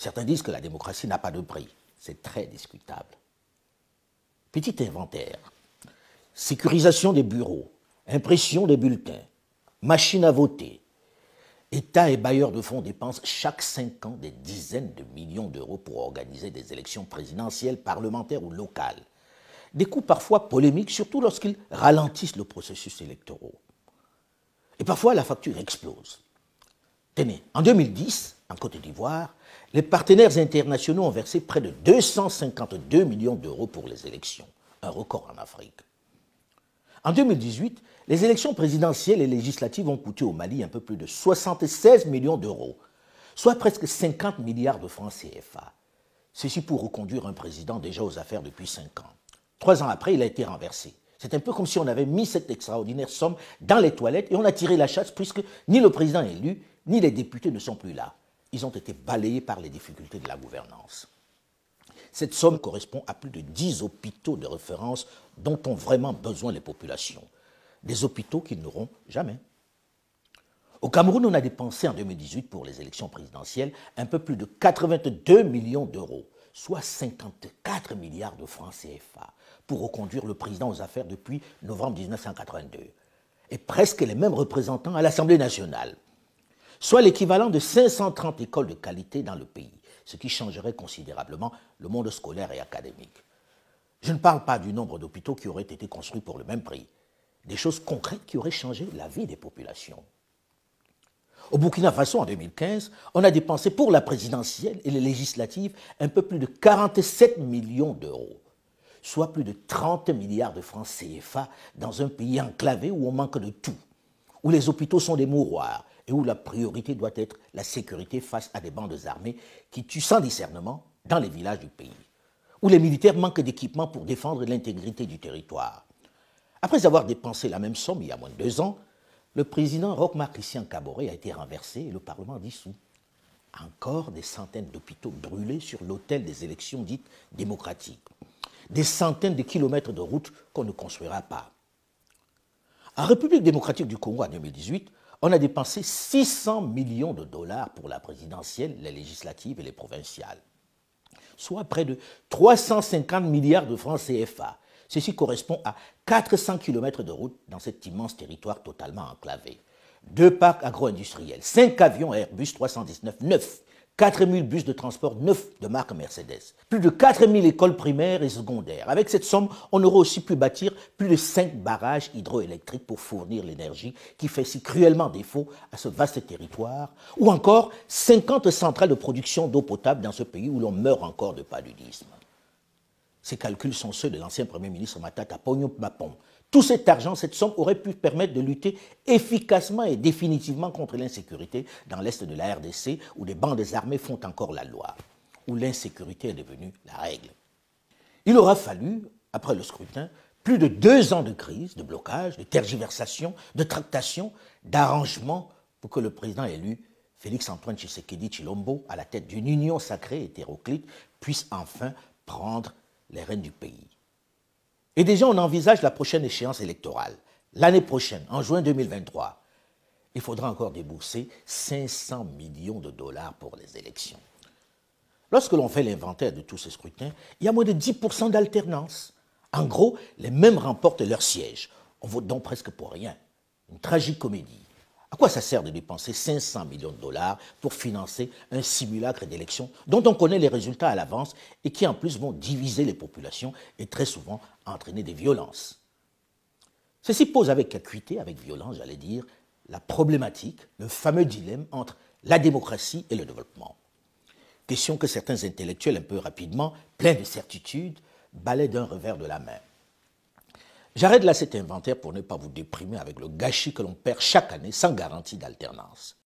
Certains disent que la démocratie n'a pas de prix. C'est très discutable. Petit inventaire. Sécurisation des bureaux, impression des bulletins, machines à voter. États et bailleurs de fonds dépensent chaque 5 ans des dizaines de millions d'euros pour organiser des élections présidentielles, parlementaires ou locales. Des coûts parfois polémiques, surtout lorsqu'ils ralentissent le processus électoral. Et parfois, la facture explose. Tenez, en 2010, en Côte d'Ivoire, les partenaires internationaux ont versé près de 252 millions d'euros pour les élections, un record en Afrique. En 2018, les élections présidentielles et législatives ont coûté au Mali un peu plus de 76 millions d'euros, soit presque 50 milliards de francs CFA. Ceci pour reconduire un président déjà aux affaires depuis 5 ans. 3 ans après, il a été renversé. C'est un peu comme si on avait mis cette extraordinaire somme dans les toilettes et on a tiré la chasse puisque ni le président élu, ni les députés ne sont plus là. Ils ont été balayés par les difficultés de la gouvernance. Cette somme correspond à plus de 10 hôpitaux de référence dont ont vraiment besoin les populations. Des hôpitaux qu'ils n'auront jamais. Au Cameroun, on a dépensé en 2018 pour les élections présidentielles un peu plus de 82 millions d'euros, soit 54 milliards de francs CFA, pour reconduire le président aux affaires depuis novembre 1982. Et presque les mêmes représentants à l'Assemblée nationale, soit l'équivalent de 530 écoles de qualité dans le pays, ce qui changerait considérablement le monde scolaire et académique. Je ne parle pas du nombre d'hôpitaux qui auraient été construits pour le même prix, des choses concrètes qui auraient changé la vie des populations. Au Burkina Faso, en 2015, on a dépensé pour la présidentielle et les législatives un peu plus de 47 millions d'euros, soit plus de 30 milliards de francs CFA dans un pays enclavé où on manque de tout, où les hôpitaux sont des mouroirs et où la priorité doit être la sécurité face à des bandes armées qui tuent sans discernement dans les villages du pays, où les militaires manquent d'équipements pour défendre l'intégrité du territoire. Après avoir dépensé la même somme il y a moins de 2 ans, le président Roch-Marc Christian Kaboré a été renversé et le Parlement dissous. Encore des centaines d'hôpitaux brûlés sur l'autel des élections dites démocratiques. Des centaines de kilomètres de routes qu'on ne construira pas. En République démocratique du Congo en 2018, on a dépensé 600 millions de dollars pour la présidentielle, les législatives et les provinciales, soit près de 350 milliards de francs CFA. Ceci correspond à 400 km de route dans cet immense territoire totalement enclavé. 2 parcs agro-industriels, 5 avions Airbus 319 neufs, 4000 bus de transport neufs de marque Mercedes, plus de 4000 écoles primaires et secondaires. Avec cette somme, on aurait aussi pu bâtir plus de 5 barrages hydroélectriques pour fournir l'énergie qui fait si cruellement défaut à ce vaste territoire, ou encore 50 centrales de production d'eau potable dans ce pays où l'on meurt encore de paludisme. Ces calculs sont ceux de l'ancien Premier ministre Matata Ponyo Mapon. Tout cet argent, cette somme aurait pu permettre de lutter efficacement et définitivement contre l'insécurité dans l'est de la RDC où des bandes armées font encore la loi, où l'insécurité est devenue la règle. Il aura fallu, après le scrutin, plus de 2 ans de crise, de blocage, de tergiversation, de tractation, d'arrangement pour que le président élu, Félix-Antoine Tshisekedi Tshilombo, à la tête d'une union sacrée et hétéroclite, puisse enfin prendre les rênes du pays. Et déjà, on envisage la prochaine échéance électorale. L'année prochaine, en juin 2023, il faudra encore débourser 500 millions de dollars pour les élections. Lorsque l'on fait l'inventaire de tous ces scrutins, il y a moins de 10% d'alternance. En gros, les mêmes remportent leur siège. On vote donc presque pour rien. Une tragique comédie. À quoi ça sert de dépenser 500 millions de dollars pour financer un simulacre d'élection dont on connaît les résultats à l'avance et qui en plus vont diviser les populations et très souvent entraîner des violences? Ceci pose avec acuité, avec violence, j'allais dire, la problématique, le fameux dilemme entre la démocratie et le développement. Question que certains intellectuels un peu rapidement, pleins de certitudes, balaient d'un revers de la main. J'arrête là cet inventaire pour ne pas vous déprimer avec le gâchis que l'on perd chaque année sans garantie d'alternance.